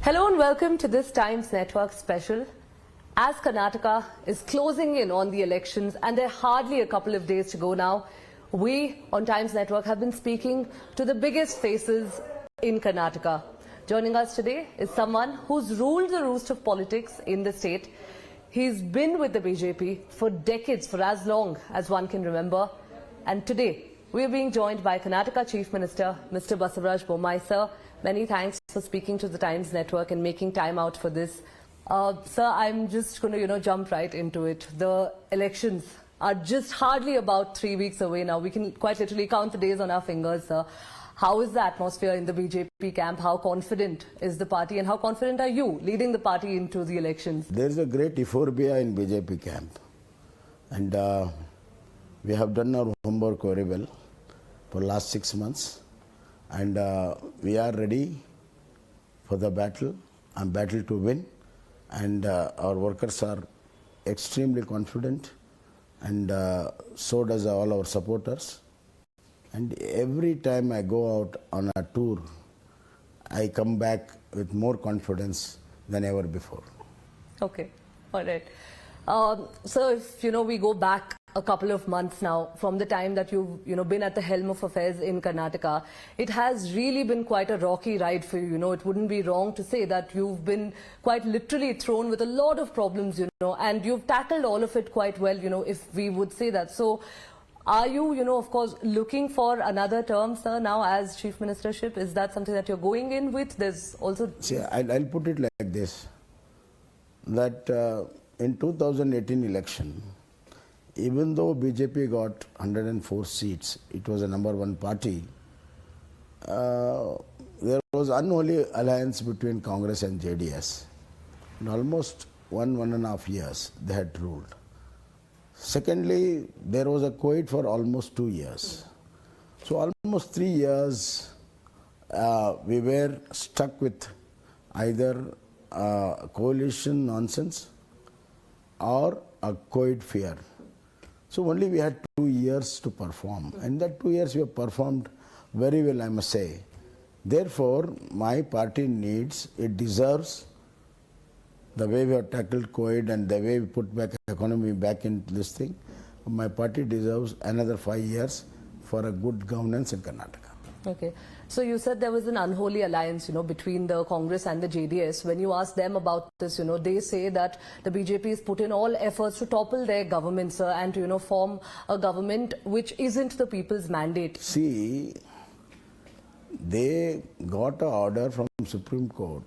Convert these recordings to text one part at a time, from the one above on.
Hello and welcome to this Times Network special. As Karnataka is closing in on the elections and there are hardly a couple of days to go now, we on Times Network have been speaking to the biggest faces in Karnataka. Joining us today is someone who's ruled the roost of politics in the state. He's been with the BJP for decades, for as long as one can remember. And today, we are being joined by Karnataka Chief Minister, Mr. Basavaraj Bommai. Sir, many thanks for speaking to the Times Network and making time out for this. Sir, I'm just going to, jump right into it. The elections are just hardly about 3 weeks away now. We can quite literally count the days on our fingers, sir. How is the atmosphere in the BJP camp? How confident is the party and how confident are you leading the party into the elections? There's a great euphoria in BJP camp. And we have done our homework very well for the last 6 months. And we are ready for the battle and battle to win. And our workers are extremely confident, and so does all our supporters. And every time I go out on a tour, I come back with more confidence than ever before. Okay, all right. So if we go back a couple of months now from the time that you've been at the helm of affairs in Karnataka, it has really been quite a rocky ride for you. It wouldn't be wrong to say that you've been quite literally thrown with a lot of problems, and you've tackled all of it quite well, if we would say that. So are you, of course, looking for another term, sir, now as Chief Ministership? Is that something that you're going in with? There's also... See, I'll put it like this, that in 2018 election, even though BJP got 104 seats, it was a #1 party, there was unholy alliance between Congress and JDS. In almost 1.5 years, they had ruled. Secondly, there was a COVID for almost 2 years. So almost 3 years, we were stuck with either coalition nonsense or a COVID fear. So only we had 2 years to perform, and that 2 years we have performed very well, I must say. Therefore, my party needs, it deserves, the way we have tackled COVID and the way we put back economy back into this thing, my party deserves another 5 years for a good governance in Karnataka. Okay. So you said there was an unholy alliance, between the Congress and the JDS. When you ask them about this, they say that the BJP has put in all efforts to topple their government, sir, and to, form a government which isn't the people's mandate. See, they got an order from Supreme Court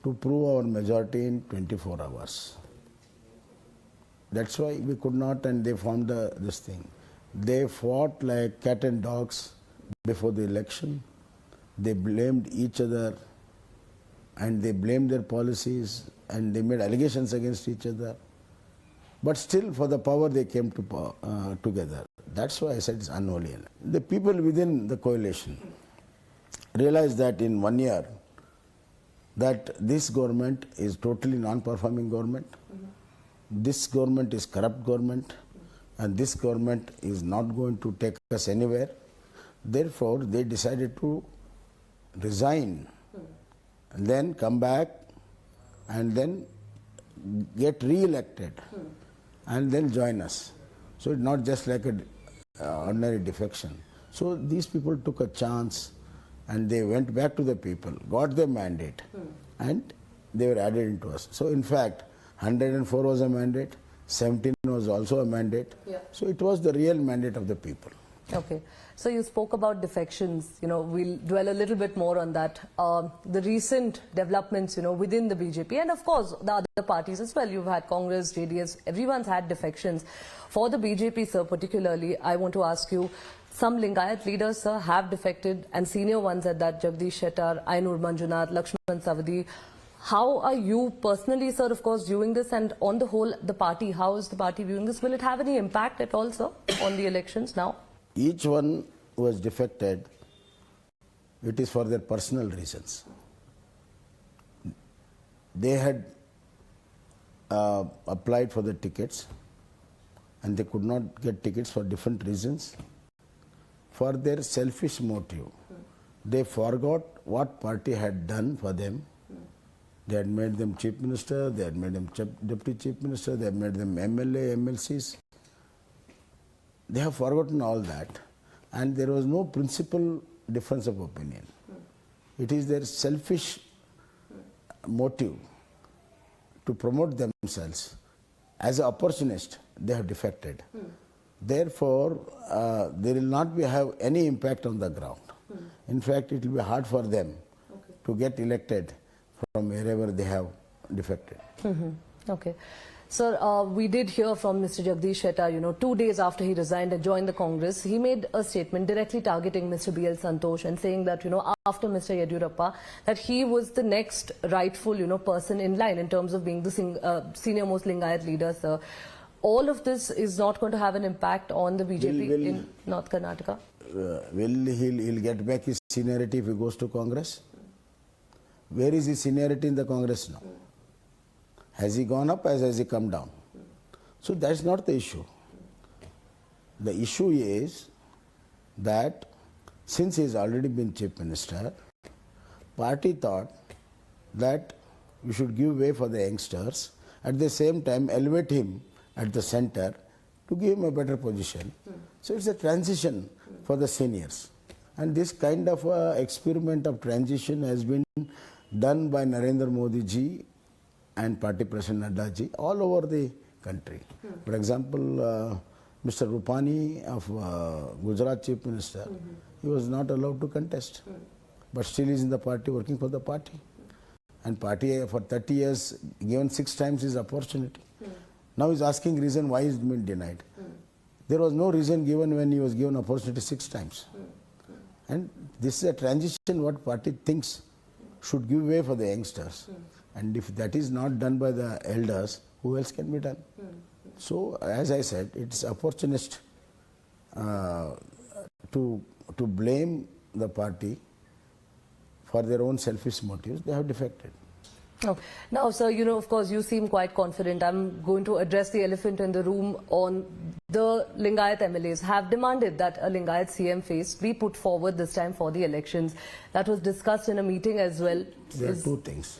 to prove our majority in 24 hours. That's why we could not, and they formed this thing. They fought like cat and dogs before the election. They blamed each other and they blamed their policies and they made allegations against each other. But still, for the power, they came to together. That's why I said it's unholy. The people within the coalition realized that in 1 year, that this government is totally non-performing government. This government is corrupt government, and this government is not going to take us anywhere. Therefore, they decided to resign and then come back and then get re-elected and then join us. So it's not just like an ordinary defection. So these people took a chance and they went back to the people, got their mandate, and they were added into us. So in fact, 104 was a mandate, 17 was also a mandate. Yeah. So it was the real mandate of the people. Okay. So you spoke about defections. We'll dwell a little bit more on that. The recent developments, within the BJP and of course the other parties as well. You've had Congress, JDS, everyone's had defections. For the BJP, sir, particularly, I want to ask you, some Lingayat leaders, sir, have defected, and senior ones at that, Jagdish Shettar, Ainur Manjunath, Lakshman Savadi. How are you personally, sir, of course, viewing this, and on the whole, the party, how is the party viewing this? Will it have any impact at all, sir, on the elections now? Each one who has defected, it is for their personal reasons. They had applied for the tickets and they could not get tickets for different reasons. For their selfish motive, they forgot what party had done for them They had made them chief minister, they had made them deputy chief minister, they had made them MLA, MLCs. They have forgotten all that, and there was no principal difference of opinion. It is their selfish motive to promote themselves. As an opportunist, they have defected. Therefore, they will not have any impact on the ground. In fact, it will be hard for them to get elected from wherever they have defected. Okay. Sir, we did hear from Mr. Jagdish Shettar, 2 days after he resigned and joined the Congress, he made a statement directly targeting Mr. B.L. Santosh and saying that, after Mr. Yediyurappa, that he was the next rightful, person in line in terms of being the senior most Lingayat leader, sir. All of this is not going to have an impact on the BJP in North Karnataka? He'll get back his seniority if he goes to Congress? Where is his seniority in the Congress now? Has he gone up or has he come down? So that's not the issue. The issue is that since he has already been chief minister, party thought that we should give way for the youngsters, at the same time elevate him at the center to give him a better position. So it's a transition for the seniors. And this kind of experiment of transition has been done by Narendra Modi ji and Party President Nadda ji all over the country. For example, Mr. Rupani of Gujarat Chief Minister, he was not allowed to contest, but still is in the party, working for the party. And party for 30 years given 6 times his opportunity. Now he's asking reason why he's been denied. There was no reason given when he was given opportunity 6 times. And this is a transition what party thinks should give way for the youngsters. And if that is not done by the elders, who else can be done? So, as I said, it's opportunist to blame the party for their own selfish motives. They have defected. Oh. Now, sir, of course, you seem quite confident. I'm going to address the elephant in the room on the Lingayat MLAs have demanded that a Lingayat CM face be put forward this time for the elections. That was discussed in a meeting as well. There are 2 things.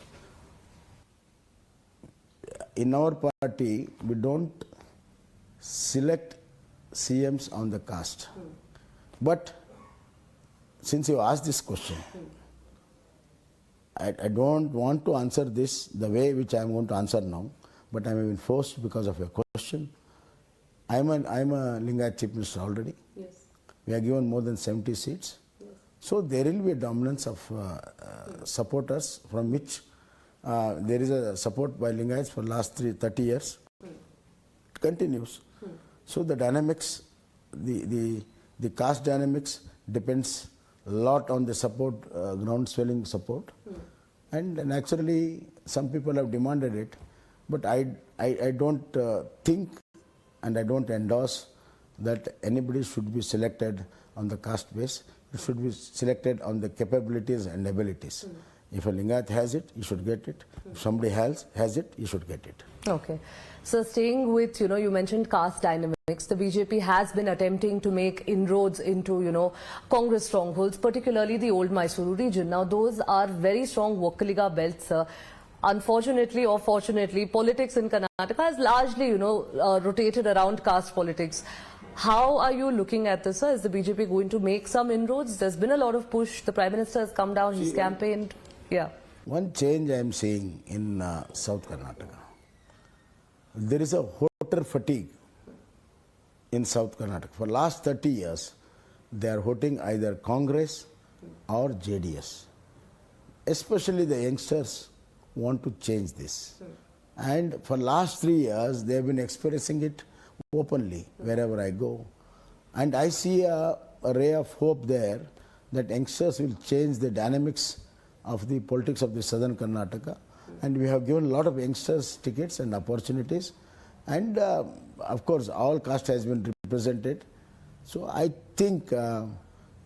In our party, we don't select CMs on the caste. But since you asked this question, I don't want to answer this the way which I am going to answer now, but I am even forced because of your question. I am a Lingayat Chief Minister already. Yes. We are given more than 70 seats. Yes. So there will be a dominance of supporters from which there is a support by Lingayats for last 30 years. It continues. So the dynamics, the caste dynamics depends a lot on the support, ground swelling support. And naturally, some people have demanded it, but I don't think and I don't endorse that anybody should be selected on the caste base. It should be selected on the capabilities and abilities. If a Lingayat has it, he should get it. If somebody has it, he should get it. Okay. So staying with, you mentioned caste dynamics, the BJP has been attempting to make inroads into, Congress strongholds, particularly the old Mysuru region. Now, those are very strong Vokkaliga belts. Unfortunately or fortunately, politics in Karnataka has largely, rotated around caste politics. How are you looking at this, sir? Is the BJP going to make some inroads? There's been a lot of push. The Prime Minister has come down, he's campaigned. Yeah. One change I am seeing in South Karnataka. There is a voter fatigue in South Karnataka. For last 30 years, they are voting either Congress or JDS. Especially the youngsters want to change this. And for last 3 years, they have been expressing it openly wherever I go. And I see a ray of hope there that youngsters will change the dynamics of the politics of the southern Karnataka. And we have given a lot of youngsters tickets and opportunities. And of course, all caste has been represented. So I think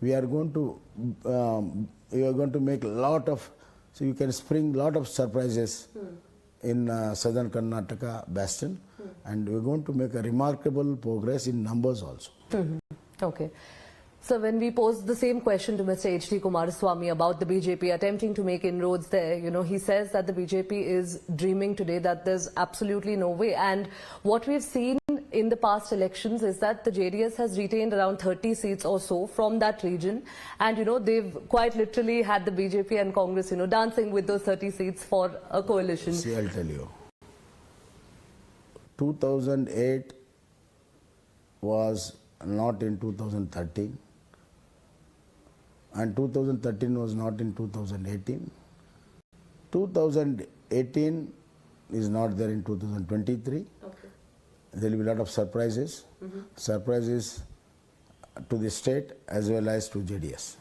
we are going to make a lot of, so you can spring a lot of surprises in southern Karnataka bastion. And we're going to make a remarkable progress in numbers also. Okay. So when we posed the same question to Mr. H.D. Kumaraswamy about the BJP attempting to make inroads there, he says that the BJP is dreaming today, that there's absolutely no way. And what we've seen in the past elections is that the JDS has retained around 30 seats or so from that region. And, they've quite literally had the BJP and Congress, dancing with those 30 seats for a coalition. See, I'll tell you. 2008 was not in 2013. And 2013 was not in 2018. 2018 is not there in 2023. Okay. There will be a lot of surprises. Surprises to the state as well as to JDS.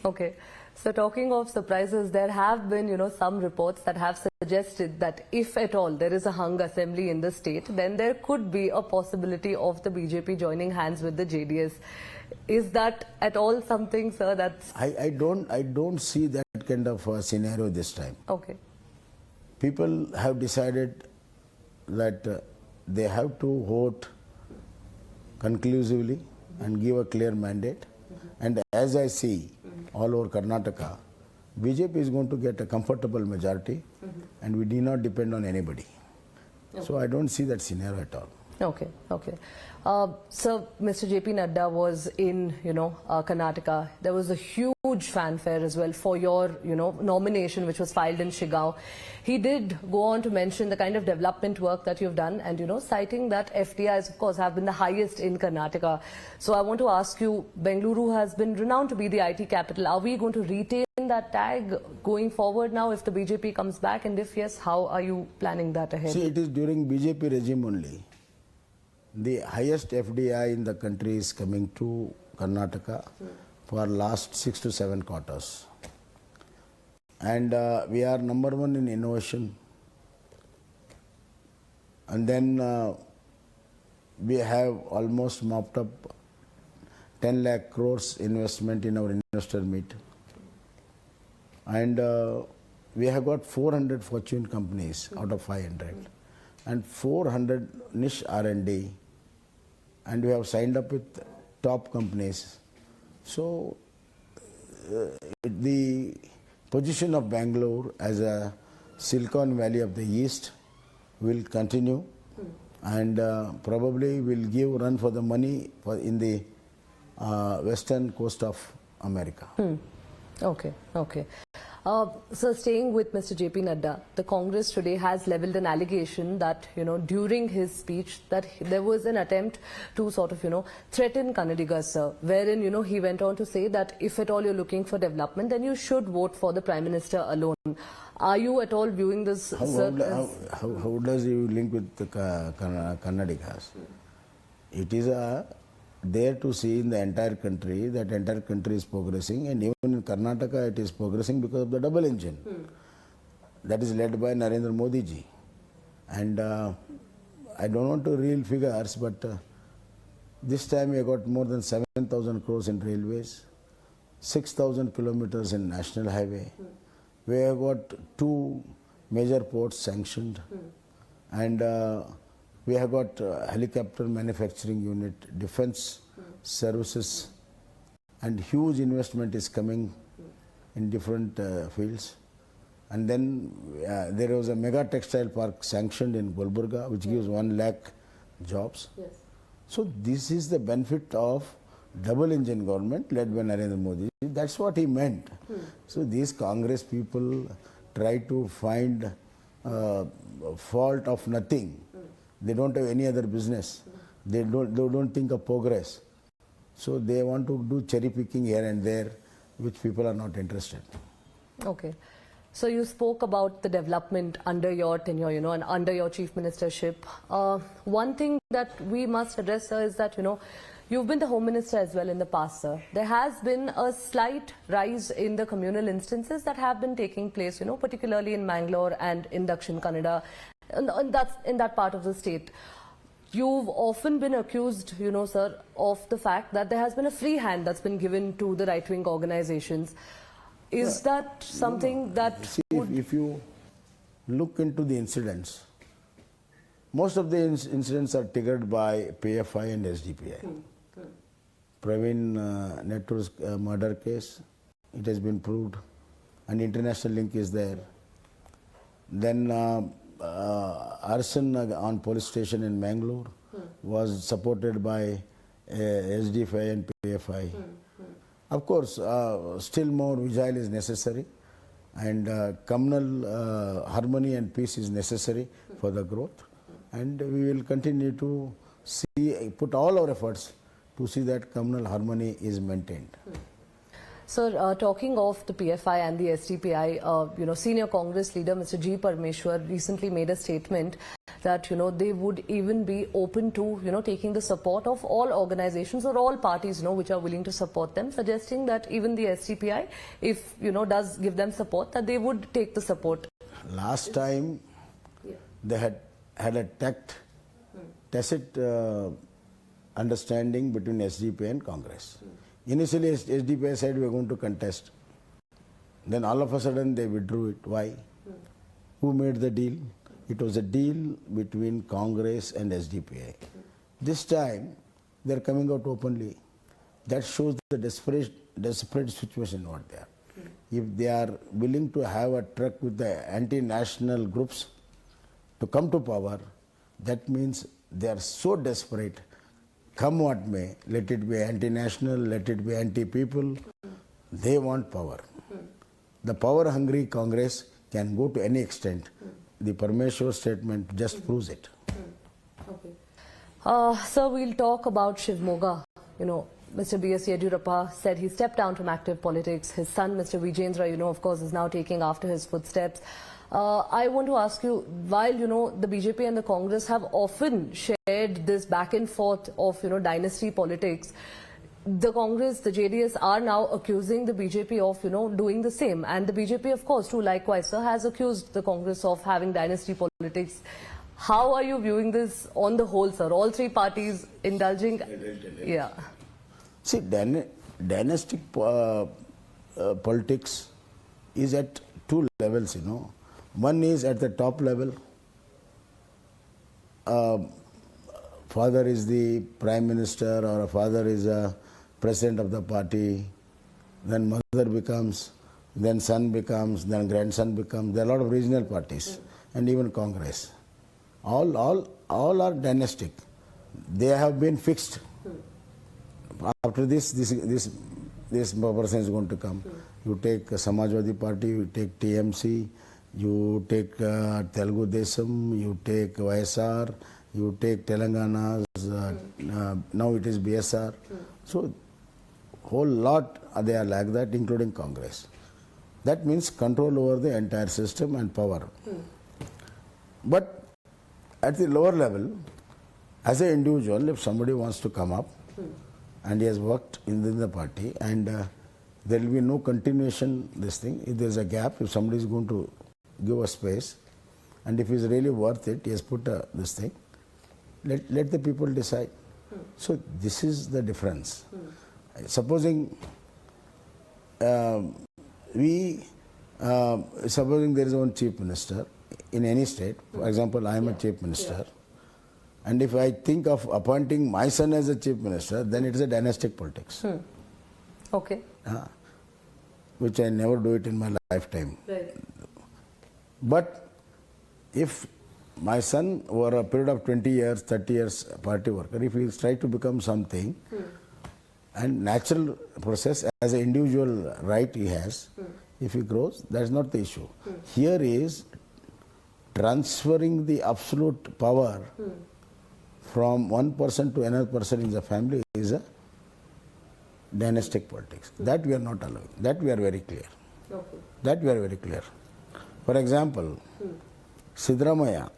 Okay. So talking of surprises, there have been, some reports that have suggested that if at all there is a hung assembly in the state, then there could be a possibility of the BJP joining hands with the JDS. Is that at all something, sir, that's... I don't see that kind of scenario this time. Okay. People have decided that they have to vote conclusively and give a clear mandate. And as I see all over Karnataka, BJP is going to get a comfortable majority and we do not depend on anybody. Okay. So I don't see that scenario at all. Okay, okay. So Mr. JP Nadda was in, Karnataka. There was a huge fanfare as well for your, nomination which was filed in Shigao. He did go on to mention the kind of development work that you've done and, citing that FDIs, of course, have been the highest in Karnataka. So I want to ask you, Bengaluru has been renowned to be the IT capital. Are we going to retain that tag going forward now if the BJP comes back? And if yes, how are you planning that ahead? See, it is during BJP regime only. The highest FDI in the country is coming to Karnataka for last 6 to 7 quarters. And we are number one in innovation. And then we have almost mopped up 10 lakh crores investment in our investor meet. And we have got 400 fortune companies out of 500. And 400 niche R&D, and we have signed up with top companies. So the position of Bangalore as a Silicon Valley of the East will continue and probably will give run for the money in the western coast of America. Okay, okay. So staying with Mr. JP Nadda, the Congress today has levelled an allegation that, during his speech that there was an attempt to sort of, threaten Kannadigas, sir, wherein, he went on to say that if at all you're looking for development, then you should vote for the Prime Minister alone. Are you at all viewing this, sir? How does you link with the Kannadigas? It is there to see in the entire country that entire country is progressing, and even in Karnataka it is progressing because of the double engine that is led by Narendra Modi ji. And I don't want to reveal figures, but this time we have got more than 7,000 crores in railways, 6,000 kilometers in national highway. We have got 2 major ports sanctioned, and we have got helicopter manufacturing unit, defense services, and huge investment is coming in different fields. And then there was a mega textile park sanctioned in Gulbarga, which gives 1 lakh jobs. Yes. So this is the benefit of double engine government led by Narendra Modi. That's what he meant. So these Congress people try to find fault of nothing. They don't have any other business. They don't think of progress. So they want to do cherry picking here and there, which people are not interested. Okay. So you spoke about the development under your tenure, and under your chief ministership. One thing that we must address, sir, is that, you've been the Home Minister as well in the past, sir. There has been a slight rise in the communal instances that have been taking place, particularly in Mangalore and in Dakshin Kannada, and that's in that part of the state. You've often been accused, sir, of the fact that there has been a free hand that's been given to the right-wing organizations. Is that something that... See, if you look into the incidents, most of the incidents are triggered by PFI and SDPI. Praveen Netru's murder case, it has been proved, and international link is there. Then arson on police station in Mangalore was supported by SDFI and PFI. Of course, still more vigil is necessary, and communal harmony and peace is necessary for the growth, and we will continue to put all our efforts to see that communal harmony is maintained. Sir, talking of the PFI and the SDPI, senior Congress leader Mr. G. Parmeshwar recently made a statement that, they would even be open to, taking the support of all organizations or all parties, which are willing to support them, suggesting that even the SDPI, if, does give them support, that they would take the support. Last time, they had a tacit understanding between SDPI and Congress. Initially, SDPI said we are going to contest. Then all of a sudden they withdrew it. Why? Who made the deal? It was a deal between Congress and SDPI. This time they are coming out openly. That shows the desperate situation what they are. If they are willing to have a truck with the anti-national groups to come to power, that means they are so desperate. Come what may, let it be anti-national, let it be anti-people, they want power. The power-hungry Congress can go to any extent. The Parmeshwar statement just proves it. Okay. Sir, we'll talk about Shivamogga. Mr. B.S. Yediyurappa said he stepped down from active politics. His son, Mr. Vijendra, of course, is now taking after his footsteps. I want to ask you, while, the BJP and the Congress have often shared this back and forth of, dynasty politics, the Congress, the JDS are now accusing the BJP of, doing the same. And the BJP, of course, too, likewise, sir, has accused the Congress of having dynasty politics. How are you viewing this on the whole, sir? All three parties indulging? Yeah. See, dynastic politics is at two levels, One is at the top level. Father is the prime minister, or a father is a president of the party. Then mother becomes, then son becomes, then grandson becomes. There are a lot of regional parties, and even Congress. All are dynastic. They have been fixed. After this person is going to come. You take Samajwadi Party, you take TMC, you take Telugu Desam, you take YSR, you take Telangana's, now it is BSR. So, whole lot they are like that, including Congress. That means control over the entire system and power. But at the lower level, as an individual, if somebody wants to come up and he has worked in the party, and there will be no continuation, this thing, if there is a gap, if somebody is going to give a space, and if it is really worth it, he has put this thing, let the people decide. So this is the difference. Supposing supposing there is one chief minister in any state, for example, I am a chief minister, and if I think of appointing my son as a chief minister, then it is a dynastic politics. Okay. Which I never do it in my lifetime. Right. But if my son over a period of 20 years, 30 years party worker, if he tries to become something, and natural process as an individual right he has, if he grows, that is not the issue. Here is transferring the absolute power from one person to another person in the family is a dynastic politics. That we are not allowing. That we are very clear. Okay. That we are very clear. For example, Siddaramaiah,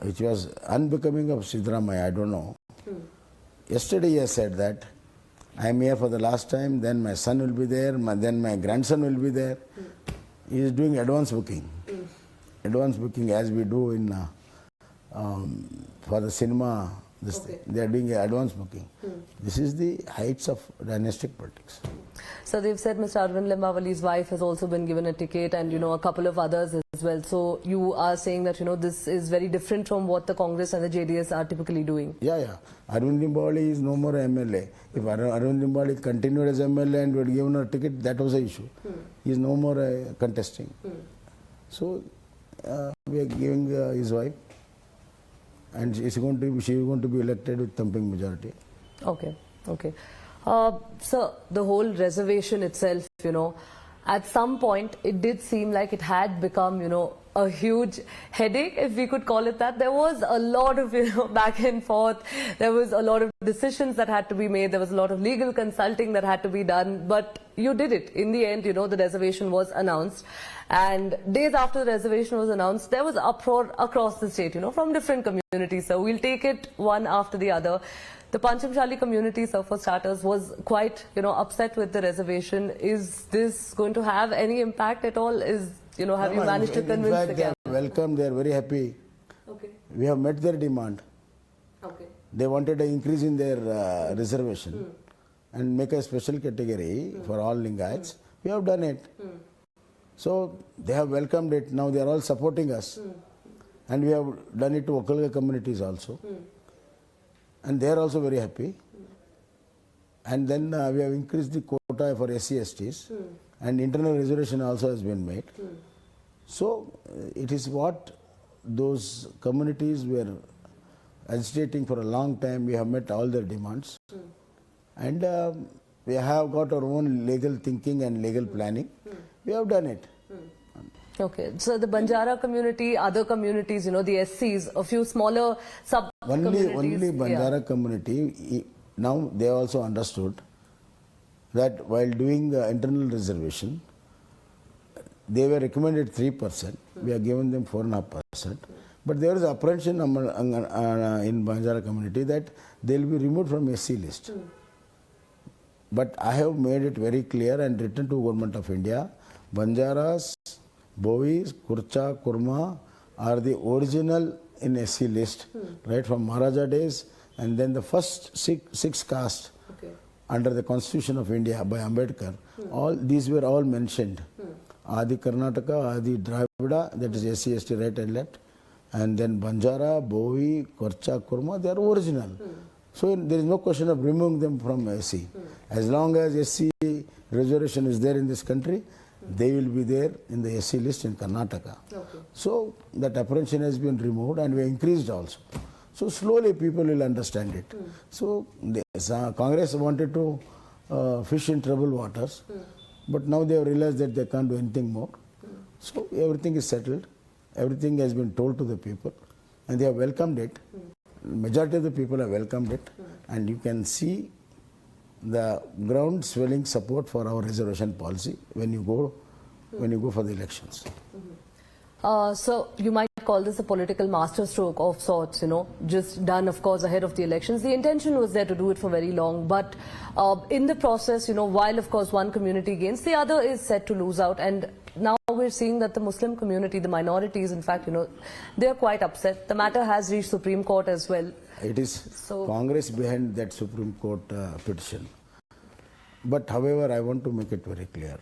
which was unbecoming of Siddaramaiah, I don't know. Yesterday he has said that I am here for the last time, then my son will be there, then my grandson will be there. He is doing advance booking. Advance booking as we do in for the cinema, this thing. They are doing advance booking. This is the heights of dynastic politics. So they've said Mr. Arvind Limbavali's wife has also been given a ticket, and a couple of others as as well. So you are saying that, this is very different from what the Congress and the JDS are typically doing. Yeah. Arvind Limbali is no more MLA. If Arvind Limbali continued as MLA and would given a ticket, that was the issue. He is no more contesting. So we are giving his wife, and she is going to be elected with thumping majority. Okay. So the whole reservation itself, at some point it did seem like it had become, a huge headache, if we could call it that. There was a lot of, back and forth. There was a lot of decisions that had to be made. There was a lot of legal consulting that had to be done. But you did it. In the end, the reservation was announced. And days after the reservation was announced, there was uproar across the state, from different communities. So we'll take it one after the other. The Panchamshali community, so for starters, was quite, upset with the reservation. Is this going to have any impact at all? Have you managed to convince the them? They are welcome. They are very happy. Okay. We have met their demand. Okay. They wanted an increase in their reservation and make a special category for all Lingayats. We have done it. So they have welcomed it. Now they are all supporting us. And we have done it to Okalga communities also. And they are also very happy. And then we have increased the quota for SC/STs. And internal reservation also has been made. So it is what those communities were agitating for a long time. We have met all their demands. And we have got our own legal thinking and legal planning. We have done it. Okay, so the Banjara community, other communities, the SCs, a few smaller sub-communities. Only Banjara community, now they also understood that while doing internal reservation, they were recommended 3%. We have given them 4.5%. But there is apprehension in Banjara community that they will be removed from SC list. But I have made it very clear and written to Government of India, Banjaras, Bovis, Kurcha, Kurma are the original in SC list, right from Maharaja days, and then the first six castes under the Constitution of India by Ambedkar. All these were all mentioned. Adi Karnataka, Adi Dravida, that is SC/ST right and left, and then Banjara, Bovi, Kurcha, Kurma, they are original. So there is no question of removing them from SC. As long as SC reservation is there in this country, they will be there in the SC list in Karnataka. So that apprehension has been removed and we increased also. So slowly people will understand it. So Congress wanted to fish in troubled waters, but now they have realized that they can't do anything more. So everything is settled, everything has been told to the people and they have welcomed it. Majority of the people have welcomed it and you can see the ground swelling support for our reservation policy when you go for the elections. So you might call this a political masterstroke of sorts, just done, of course, ahead of the elections. The intention was there to do it for very long, but in the process, while, of course, one community gains, the other is set to lose out. And now we're seeing that the Muslim community, the minorities, in fact, they're quite upset. The matter has reached Supreme Court as well. It is Congress behind that Supreme Court petition. But however, I want to make it very clear.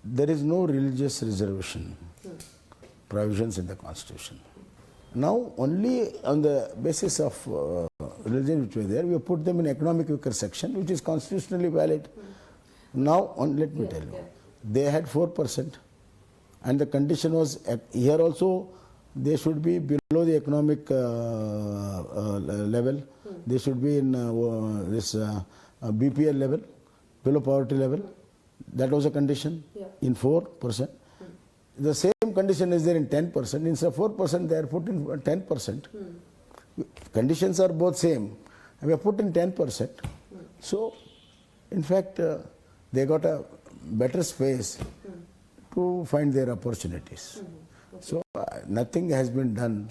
There is no religious reservation provisions in the Constitution. Now, only on the basis of religion which were there, we have put them in economic weaker section, which is constitutionally valid. Now, let me tell you, they had 4%, and the condition was here also they should be below the economic level. They should be in this BPL level, below poverty level. That was a condition in 4%. The same condition is there in 10%. Instead of 4%, they are put in 10%. Conditions are both same. And we are put in 10%. So, in fact, they got a better space to find their opportunities. So, nothing has been done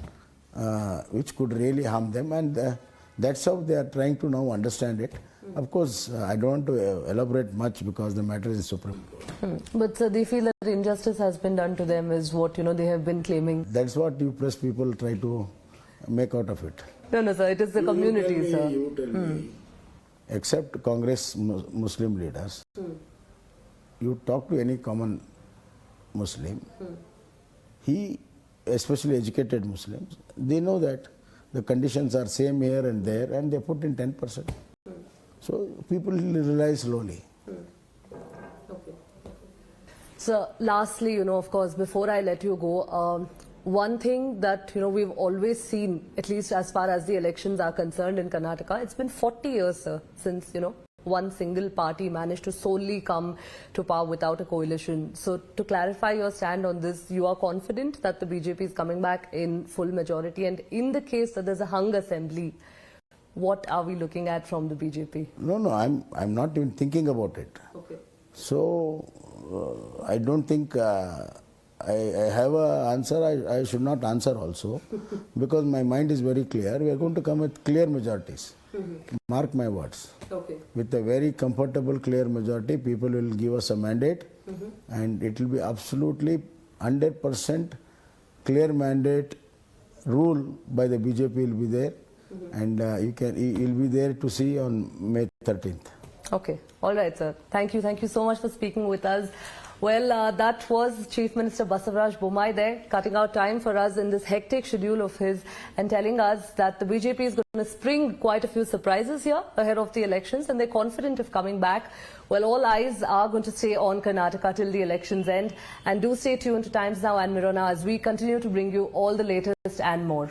which could really harm them, and that's how they are trying to now understand it. Of course, I don't want to elaborate much because the matter is Supreme Court. But they feel that injustice has been done to them is what, they have been claiming. That's what you press people try to make out of it. No, sir, it is the community, sir. You tell me. Except Congress Muslim leaders, you talk to any common Muslim, he, especially educated Muslims, they know that the conditions are same here and there, and they put in 10%. So people realize slowly. Okay. So lastly, of course, before I let you go, one thing that, we've always seen, at least as far as the elections are concerned in Karnataka, it's been 40 years, sir, since, one single party managed to solely come to power without a coalition. So to clarify your stand on this, you are confident that the BJP is coming back in full majority, and in the case that there's a hung assembly, what are we looking at from the BJP? No, I'm not even thinking about it. Okay. So I don't think I have an answer. I should not answer also because my mind is very clear. We are going to come with clear majorities. Mark my words. Okay. With a very comfortable, clear majority, people will give us a mandate, and it will be absolutely 100% clear mandate rule by the BJP will be there, and you'll be there to see on May 13th. Okay. All right, sir. Thank you. Thank you so much for speaking with us. Well, that was Chief Minister Basavaraj Bommai there, cutting out time for us in this hectic schedule of his and telling us that the BJP is going to spring quite a few surprises here ahead of the elections, and they're confident of coming back. Well, all eyes are going to stay on Karnataka till the elections end. And do stay tuned to Times Now and Mirror Now as we continue to bring you all the latest and more.